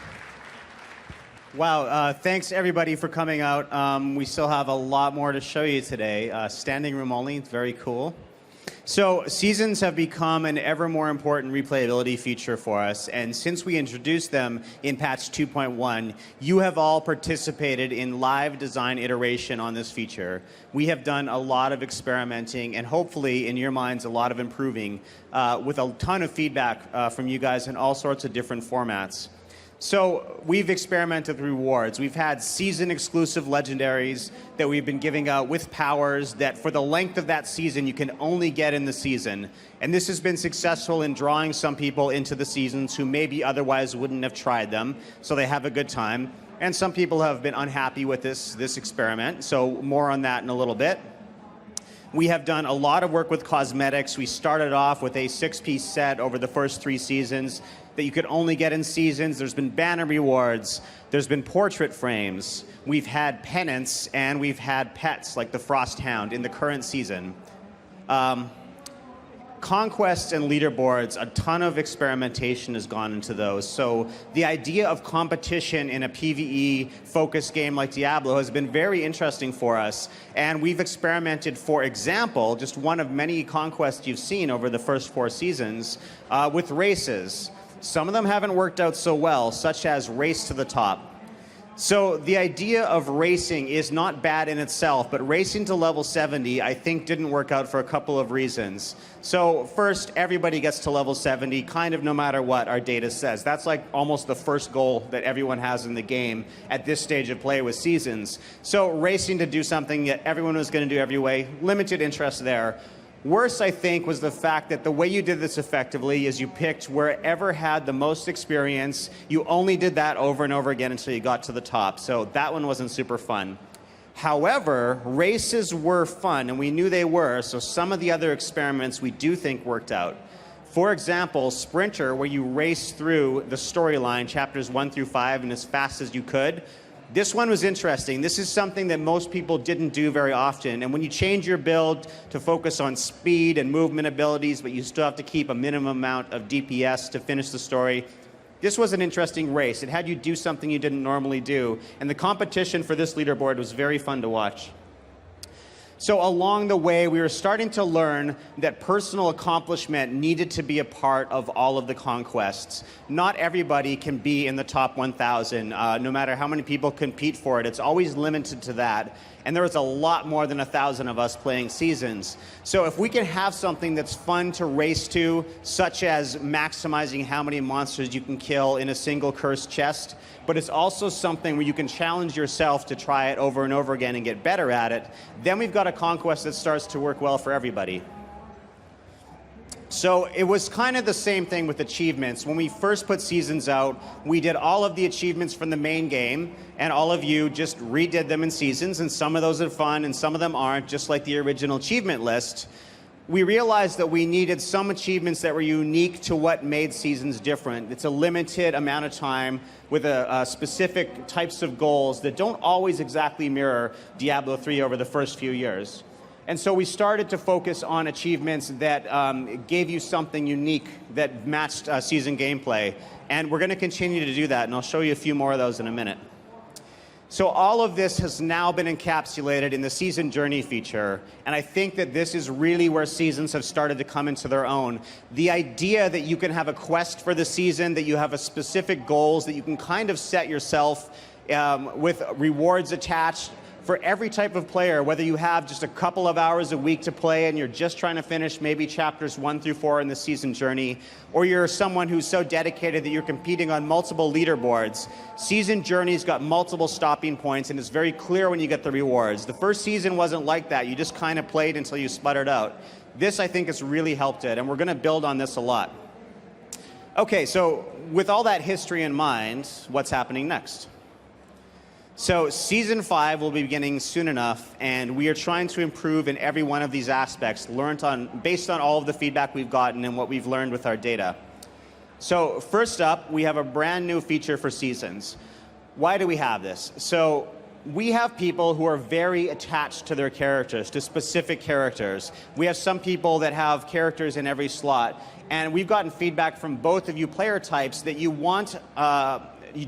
Wow, thanks everybody for coming out. We still have a lot more to show you today. Standing room only, it's very cool. So seasons have become an ever more important replayability feature for us, and since we introduced them in patch 2.1, you have all participated in live design iteration on this feature. We have done a lot of experimenting and hopefully, in your minds, a lot of improving with a ton of feedback from you guys in all sorts of different formats. So we've experimented with rewards. We've had season-exclusive legendaries that we've been giving out with powers that for the length of that season you can only get in the season. And this has been successful in drawing some people into the seasons who maybe otherwise wouldn't have tried them, so they have a good time. And some people have been unhappy with this experiment, so more on that in a little bit. We have done a lot of work with cosmetics. We started off with a 6-piece set over the first 3 seasons that you could only get in seasons. There's been banner rewards. There's been portrait frames. We've had pennants, and we've had pets like the Frost Hound in the current season. Conquests and leaderboards, a ton of experimentation has gone into those. So the idea of competition in a PvE-focused game like Diablo has been very interesting for us. And we've experimented, for example, just one of many conquests you've seen over the first 4 seasons, with races. Some of them haven't worked out so well, such as Race to the Top. So the idea of racing is not bad in itself, but racing to level 70, I think, didn't work out for a couple of reasons. So first, everybody gets to level 70, kind of no matter what our data says. That's like almost the first goal that everyone has in the game at this stage of play with seasons. So racing to do something that everyone was going to do every way, limited interest there. Worse, I think, was the fact that the way you did this effectively is you picked wherever had the most experience. You only did that over and over again until you got to the top. So that one wasn't super fun. However, races were fun, and we knew they were, so some of the other experiments we do think worked out. For example, Sprinter, where you race through the storyline, chapters 1 through 5, and as fast as you could. This one was interesting. This is something that most people didn't do very often. And when you change your build to focus on speed and movement abilities, but you still have to keep a minimum amount of DPS to finish the story, this was an interesting race. It had you do something you didn't normally do. And the competition for this leaderboard was very fun to watch. So along the way, we were starting to learn that personal accomplishment needed to be a part of all of the conquests. Not everybody can be in the top 1,000, no matter how many people compete for it. It's always limited to that. And there was a lot more than 1,000 of us playing seasons. So if we can have something that's fun to race to, such as maximizing how many monsters you can kill in a single cursed chest, but it's also something where you can challenge yourself to try it over and over again and get better at it, then we've got a conquest that starts to work well for everybody. So it was kind of the same thing with achievements. When we first put seasons out, we did all of the achievements from the main game, and all of you just redid them in seasons, and some of those are fun and some of them aren't, just like the original achievement list. we realized that we needed some achievements that were unique to what made seasons different. It's a limited amount of time with a specific types of goals that don't always exactly mirror Diablo 3 over the first few years. And so we started to focus on achievements that gave you something unique that matched season gameplay. And we're going to continue to do that, and I'll show you a few more of those in a minute. So all of this has now been encapsulated in the Season Journey feature, and I think that this is really where seasons have started to come into their own. The idea that you can have a quest for the season, that you have a specific goals, that you can kind of set yourself with rewards attached for every type of player, whether you have just a couple of hours a week to play and you're just trying to finish maybe chapters 1 through 4 in the Season Journey, or you're someone who's so dedicated that you're competing on multiple leaderboards. Season Journey's got multiple stopping points, and it's very clear when you get the rewards. The first season wasn't like that. You just kind of played until you sputtered out. This, I think, has really helped it, and we're going to build on this a lot. Okay, so with all that history in mind, what's happening next? So Season 5 will be beginning soon enough, and we are trying to improve in every one of these aspects, based on all of the feedback we've gotten and what we've learned with our data. So first up, we have a brand new feature for Seasons. Why do we have this? So we have people who are very attached to their characters, to specific characters. We have some people that have characters in every slot, and we've gotten feedback from both of you player types that you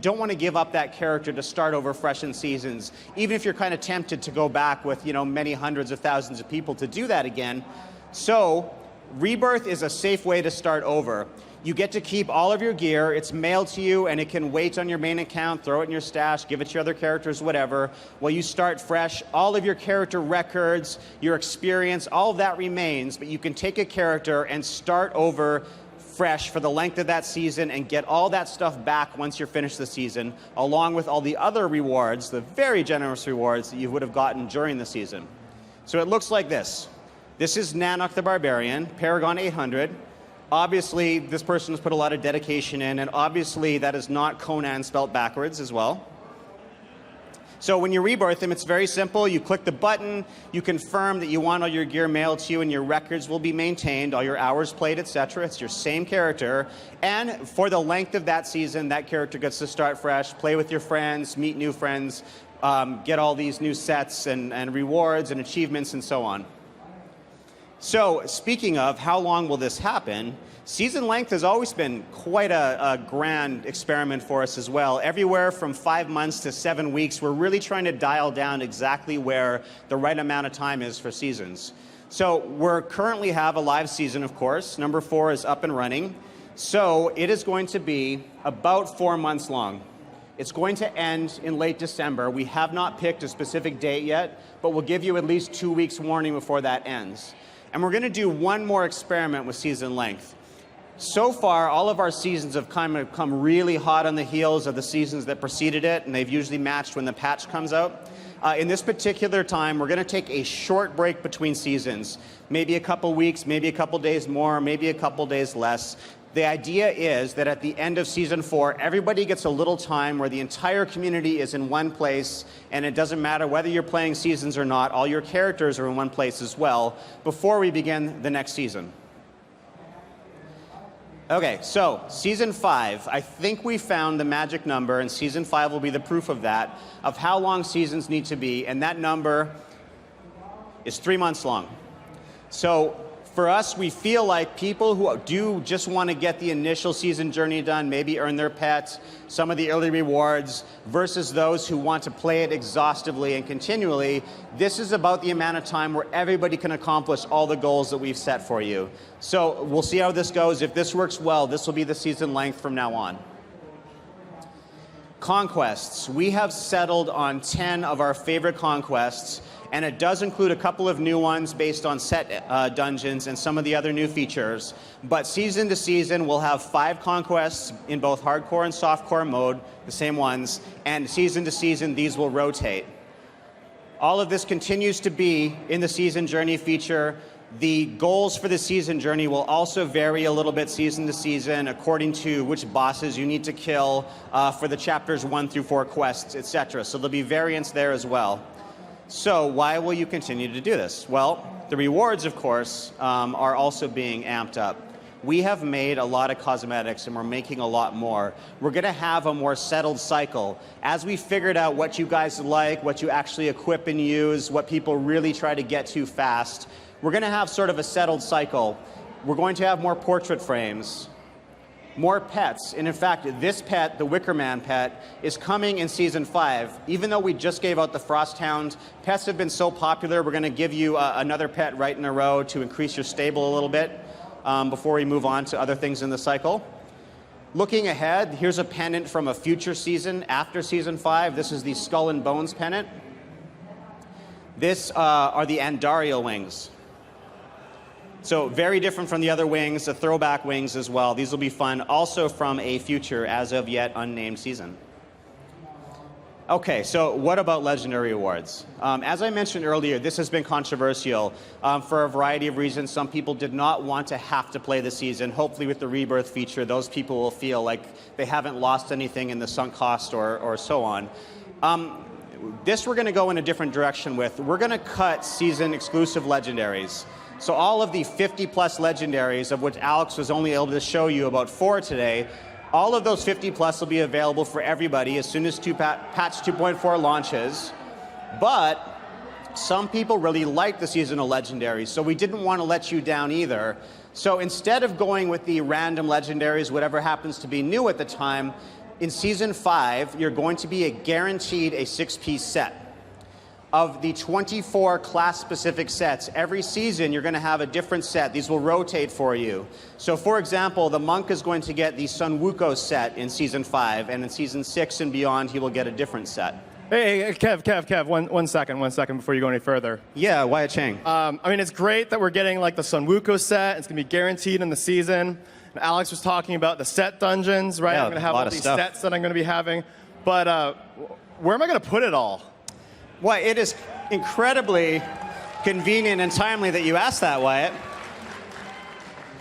don't want to give up that character to start over fresh in Seasons, even if you're kind of tempted to go back with many hundreds of thousands of people to do that again. So Rebirth is a safe way to start over. You get to keep all of your gear. It's mailed to you, and it can wait on your main account, throw it in your stash, give it to your other characters, whatever. While you start fresh, all of your character records, your experience, all of that remains, but you can take a character and start over fresh for the length of that season and get all that stuff back once you're finished the season, along with all the other rewards, the very generous rewards that you would have gotten during the season. So it looks like this. This is Nanook the Barbarian, Paragon 800. Obviously, this person has put a lot of dedication in, and obviously that is not Conan spelt backwards as well. So when you rebirth him, it's very simple. You click the button, you confirm that you want all your gear mailed to you, and your records will be maintained, all your hours played, etc. It's your same character. And for the length of that season, that character gets to start fresh, play with your friends, meet new friends, get all these new sets and rewards and achievements and so on. So speaking of how long will this happen, season length has always been quite a grand experiment for us as well. Everywhere from 5 months to 7 weeks, we're really trying to dial down exactly where the right amount of time is for seasons. So we currently have a live season, of course. Number 4 is up and running. So it is going to be about 4 months long. It's going to end in late December. We have not picked a specific date yet, but we'll give you at least 2 weeks warning before that ends. And we're going to do one more experiment with season length. So far, all of our seasons have kind of come really hot on the heels of the seasons that preceded it, and they've usually matched when the patch comes out. In this particular time, we're going to take a short break between seasons, maybe a couple weeks, maybe a couple days more, maybe a couple days less. The idea is that at the end of Season 4, everybody gets a little time where the entire community is in one place, and it doesn't matter whether you're playing seasons or not, all your characters are in one place as well, before we begin the next season. Okay, so Season 5, I think we found the magic number, and Season 5 will be the proof of that, of how long seasons need to be, and that number is 3 months long. So for us, we feel like people who do just want to get the initial season journey done, maybe earn their pets, some of the early rewards, versus those who want to play it exhaustively and continually, this is about the amount of time where everybody can accomplish all the goals that we've set for you. So we'll see how this goes. If this works well, this will be the season length from now on. Conquests. We have settled on 10 of our favorite conquests, and it does include a couple of new ones based on set dungeons and some of the other new features. But season to season, we'll have 5 conquests in both hardcore and softcore mode, the same ones, and season to season, these will rotate. All of this continues to be in the season journey feature. The goals for the season journey will also vary a little bit season to season according to which bosses you need to kill for the chapters 1 through 4 quests, etc. So there'll be variance there as well. So why will you continue to do this? Well, The rewards, of course, are also being amped up. We have made a lot of cosmetics, and we're making a lot more. We're going to have a more settled cycle. As we figured out what you guys like, what you actually equip and use, what people really try to get to fast, we're going to have sort of a settled cycle. We're going to have more portrait frames, more pets. And in fact, this pet, the Wicker Man pet, is coming in Season 5. Even though we just gave out the Frost Hound, pets have been so popular, we're going to give you another pet right in a row to increase your stable a little bit. Before we move on to other things in the cycle. Looking ahead, here's a pennant from a future season after Season 5. This is the Skull and Bones pennant. This are the Andariel wings. So very different from the other wings, the throwback wings as well. These will be fun, also from a future, as of yet unnamed season. Okay, so what about Legendary Awards? As I mentioned earlier, this has been controversial for a variety of reasons. Some people did not want to have to play the season. Hopefully with the Rebirth feature, those people will feel like they haven't lost anything in the sunk cost or so on. This we're going to go in a different direction with. We're going to cut season-exclusive Legendaries. So all of the 50-plus Legendaries, of which Alex was only able to show you about 4 today, all of those 50-plus will be available for everybody as soon as patch 2.4 launches. But some people really like the seasonal Legendaries, so we didn't want to let you down either. So instead of going with the random Legendaries, whatever happens to be new at the time, in Season 5, you're going to be guaranteed a 6-piece set. Of the 24 class-specific sets, every season you're going to have a different set. These will rotate for you. So for example, the Monk is going to get the Sun Wukong set in Season 5, and in Season 6 and beyond, he will get a different set. Hey, Kev, one second before you go any further. Yeah, Wyatt Chang. I mean, it's great that we're getting like the Sun Wukong set. It's going to be guaranteed in the season. And Alex was talking about the set dungeons, right? Yeah, I'm going to have all these sets that I'm going to be having. But where am I going to put it all? Well, it is incredibly convenient and timely that you asked that, Wyatt.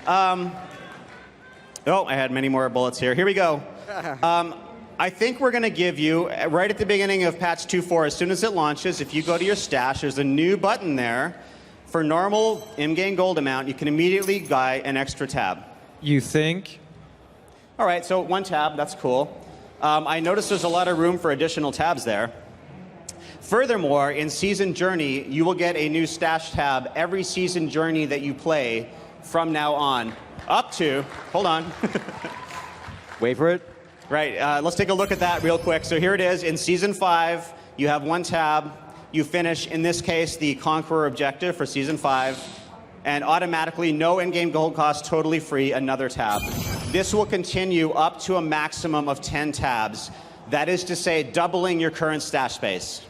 Oh, I had many more bullets here. Here we go. I think we're going to give you, right at the beginning of patch 2.4, as soon as it launches, if you go to your stash, there's a new button there. For normal in-game gold amount, you can immediately buy an extra tab. You think? All right, so 1 tab, that's cool. I noticed there's a lot of room for additional tabs there. Furthermore, in Season Journey, you will get a new stash tab every Season Journey that you play from now on, up to, hold on. Wait for it. Right, let's take a look at that real quick. So here it is, in Season 5, you have 1 tab. You finish, in this case, the Conqueror objective for Season 5, and automatically, no in-game gold cost, totally free, another tab. This will continue up to a maximum of 10 tabs. That is to say, doubling your current stash space.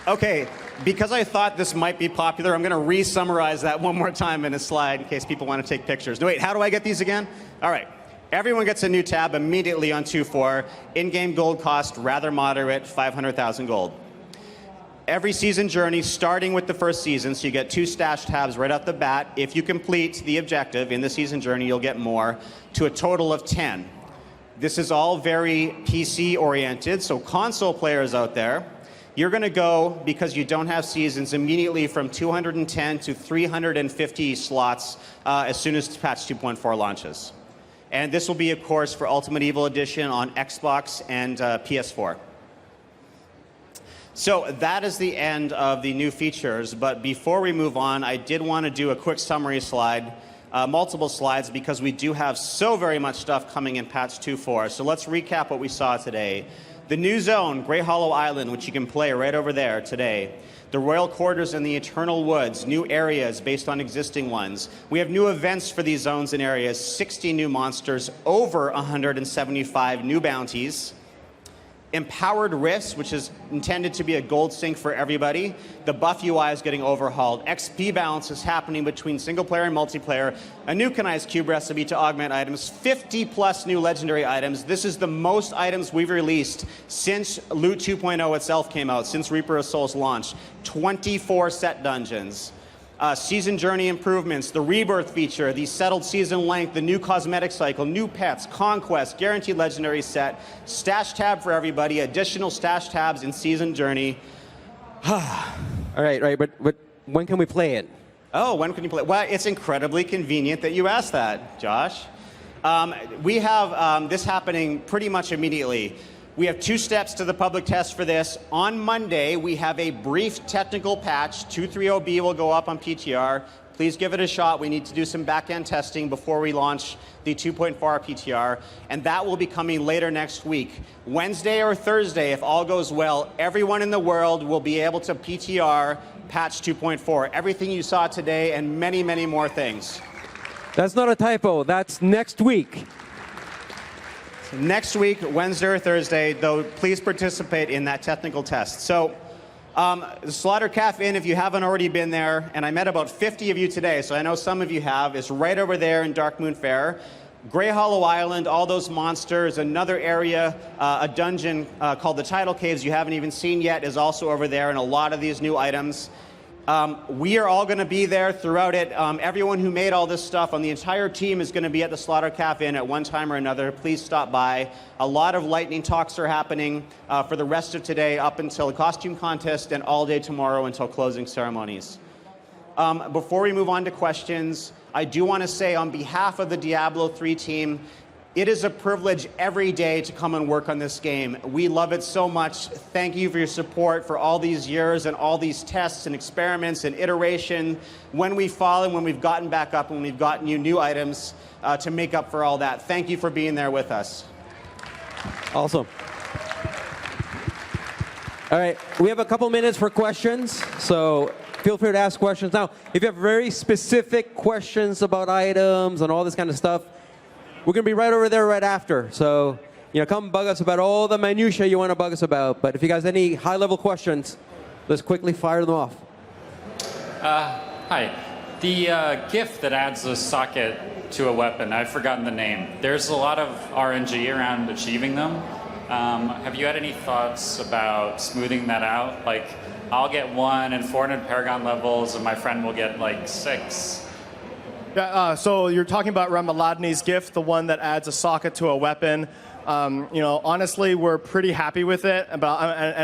Okay, because I thought this might be popular, I'm going to re-summarize that one more time in a slide in case people want to take pictures. No, wait, how do I get these again? All right. Everyone gets a new tab immediately on 2.4. In-game gold cost, rather moderate, 500,000 gold. Every Season Journey, starting with the first season, so you get 2 stash tabs right off the bat. If you complete the objective in the Season Journey, you'll get more, to a total of 10. This is all very PC-oriented, so console players out there, you're going to go, because you don't have seasons, immediately from 210 to 350 slots as soon as patch 2.4 launches. And this will be, of course, for Ultimate Evil Edition on Xbox and PS4. So that is the end of the new features. But before we move on, I did want to do a quick summary slide, multiple slides, because we do have so very much stuff coming in patch 2.4. So let's recap what we saw today. The new zone, Grey Hollow Island, which you can play right over there today. The Royal Quarters and the Eternal Woods, new areas based on existing ones. We have new events for these zones and areas, 60 new monsters, over 175 new bounties. Empowered Rifts, which is intended to be a gold sink for everybody. The buff UI is getting overhauled. XP balance is happening between single player and multiplayer. A new Kanai's Cube recipe to augment items. 50+ new legendary items. This is the most items we've released since Loot 2.0 itself came out, since Reaper of Souls launched. 24 set dungeons. season journey improvements, the Rebirth feature, the settled season length, the new cosmetic cycle, new pets, conquest, guaranteed legendary set, stash tab for everybody, additional stash tabs in season journey. All right, but when can we play it? Oh, when can you play? Well, it's incredibly convenient that you asked that, Josh. We have this happening pretty much immediately. We have 2 steps to the public test for this. On Monday, we have a brief technical patch. 2.30b will go up on PTR. Please give it a shot. We need to do some back-end testing before we launch the 2.4 PTR, and that will be coming later next week. Wednesday or Thursday, if all goes well, everyone in the world will be able to PTR patch 2.4. Everything you saw today and many, many more things. That's not a typo. That's next week. Next week, Wednesday or Thursday, though, please participate in that technical test. So, the Slaughter Cafe Inn, if you haven't already been there, and I met about 50 of you today, so I know some of you have, is right over there in Dark Moon Fair. Grey Hollow Island, all those monsters, another area, a dungeon called the Tidal Caves you haven't even seen yet is also over there, and a lot of these new items. We are all going to be there throughout it. Everyone who made all this stuff on the entire team is going to be at the Slaughter Cafe Inn at one time or another. Please stop by. A lot of lightning talks are happening for the rest of today up until the costume contest and all day tomorrow until closing ceremonies. Before we move on to questions, I do want to say on behalf of the Diablo 3 team, it is a privilege every day to come and work on this game. We love it so much. Thank you for your support for all these years and all these tests and experiments and iteration. When we've fallen, when we've gotten back up, when we've gotten you new items to make up for all that. Thank you for being there with us. Awesome. All right, we have a couple minutes for questions, so feel free to ask questions. Now, if you have very specific questions about items and all this kind of stuff, we're going to be right over there right after. So, come bug us about all the minutiae you want to bug us about. But if you guys have any high-level questions, let's quickly fire them off. Hi. The gift that adds a socket to a weapon, I've forgotten the name. There's a lot of RNG around achieving them. Have you had any thoughts about smoothing that out? Like, I'll get 1 and 400 Paragon levels, and my friend will get, 6. Yeah, so you're talking about Ramaladni's gift, the one that adds a socket to a weapon. Honestly, we're pretty happy with it. And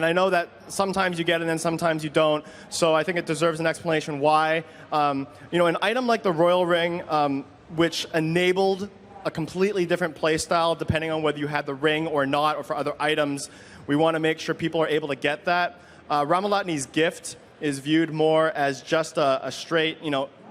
I know that sometimes you get it and sometimes you don't. So I think it deserves an explanation why. An item like the Royal Ring, which enabled a completely different play style depending on whether you had the ring or not, or for other items, we want to make sure people are able to get that. Ramaladni's gift is viewed more as just a straight,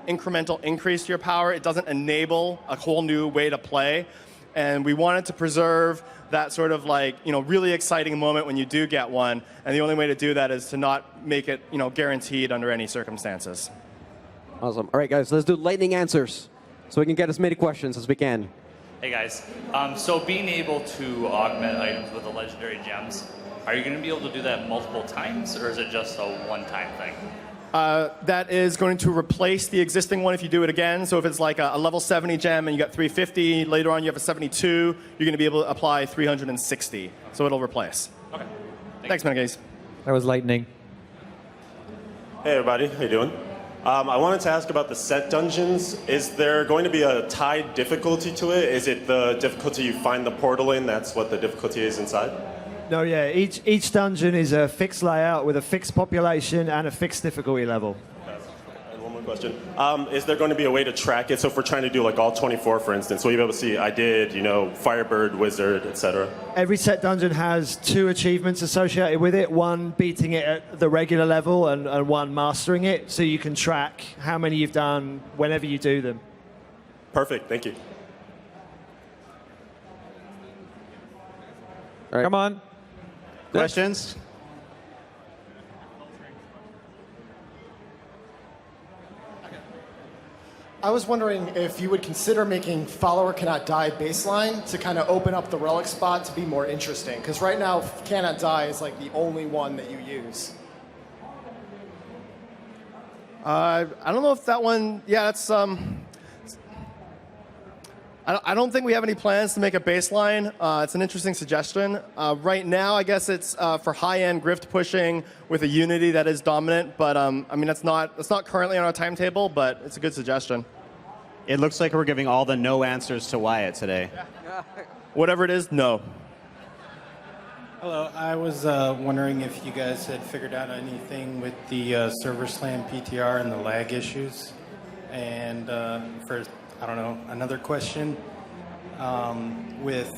incremental increase to your power. It doesn't enable a whole new way to play. And we wanted to preserve that sort of really exciting moment when you do get one. And the only way to do that is to not make it, guaranteed under any circumstances. Awesome. All right, guys, let's do lightning answers so we can get as many questions as we can. Hey, guys. So being able to augment items with the legendary gems, are you going to be able to do that multiple times, or is it just a one-time thing? That is going to replace the existing one if you do it again. So if it's like a level 70 gem and you got 350, later on you have a 72, you're going to be able to apply 360. So it'll replace. Okay. Thanks, Menegades. That was lightning. Hey everybody, how you doing? I wanted to ask about the set dungeons. Is there going to be a tied difficulty to it? Is it the difficulty you find the portal in, that's what the difficulty is inside? No, yeah. Each dungeon is a fixed layout with a fixed population and a fixed difficulty level. And one more question. Is there going to be a way to track it? So if we're trying to do all 24, for instance, will you be able to see I did, Firebird, Wizard, etc.? Every set dungeon has 2 achievements associated with it. One beating it at the regular level and one mastering it. So you can track how many you've done whenever you do them. Perfect. Thank you. All right. Come on. Questions? I was wondering if you would consider making Follower Cannot Die baseline to kind of open up the relic spot to be more interesting. Because right now, Cannot Die is the only one that you use. I don't know if that one, yeah, that's, I don't think we have any plans to make a baseline. It's an interesting suggestion. Right now, I guess it's for high-end grift pushing with a Unity that is dominant. But I mean, that's not currently on our timetable, but it's a good suggestion. It looks like we're giving all the no answers to Wyatt today. Whatever it is, no. Hello, I was wondering if you guys had figured out anything with the server slam PTR and the lag issues. And for, I don't know, another question, with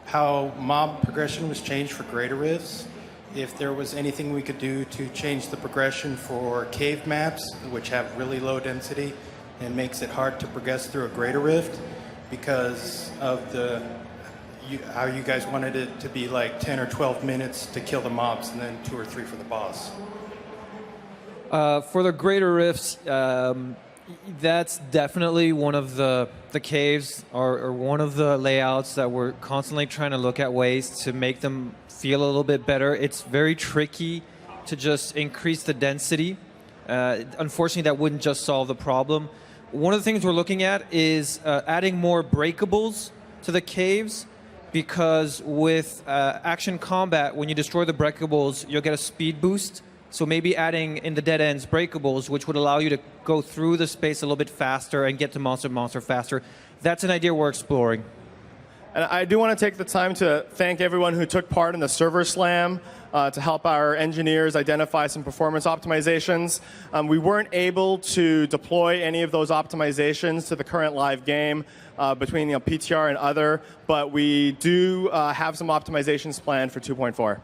how mob progression was changed for greater rifts, if there was anything we could do to change the progression for cave maps, which have really low density, and makes it hard to progress through a greater rift because of how you guys wanted it to be like 10 or 12 minutes to kill the mobs and then 2 or 3 for the boss. For the greater rifts, that's definitely one of the caves or one of the layouts that we're constantly trying to look at ways to make them feel a little bit better. It's very tricky to just increase the density. Unfortunately, that wouldn't just solve the problem. One of the things we're looking at is adding more breakables to the caves, because with action combat, when you destroy the breakables, you'll get a speed boost. So maybe adding in the dead ends breakables, which would allow you to go through the space a little bit faster and get to monster faster. That's an idea we're exploring. And I do want to take the time to thank everyone who took part in the server slam to help our engineers identify some performance optimizations. We weren't able to deploy any of those optimizations to the current live game between PTR and other, but we do have some optimizations planned for 2.4.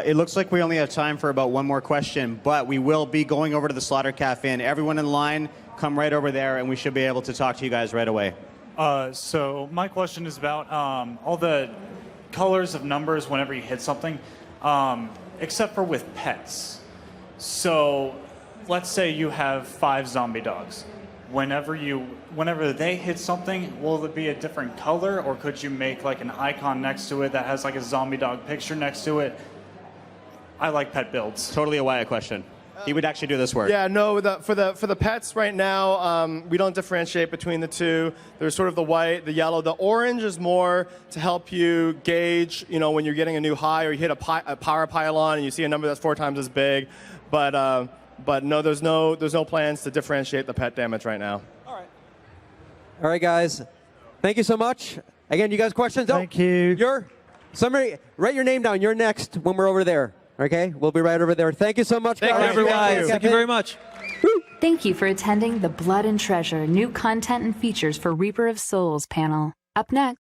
It looks like we only have time for about one more question, but we will be going over to the Slaughter Cafe, and everyone in line, come right over there, and we should be able to talk to you guys right away. So my question is about all the colors of numbers whenever you hit something, except for with pets. So let's say you have 5 zombie dogs. Whenever they hit something, will it be a different color, or could you make like an icon next to it that has like a zombie dog picture next to it? I like pet builds. Totally a Wyatt question. He would actually do this work. Yeah, no, for the pets right now, we don't differentiate between the two. There's sort of the white, the yellow. The orange is more to help you gauge, when you're getting a new high or you hit a power pylon and you see a number that's 4 times as big. But no, there's no plans to differentiate the pet damage right now. All right, guys. Thank you so much. Again, you guys questions? Thank you. Somebody write your name down. You're next when we're over there. Okay, we'll be right over there. Thank you so much, guys. Thank you, everyone. Thank you very much. Thank you for attending the Blood and Treasure New Content and Features for Reaper of Souls panel. Up next.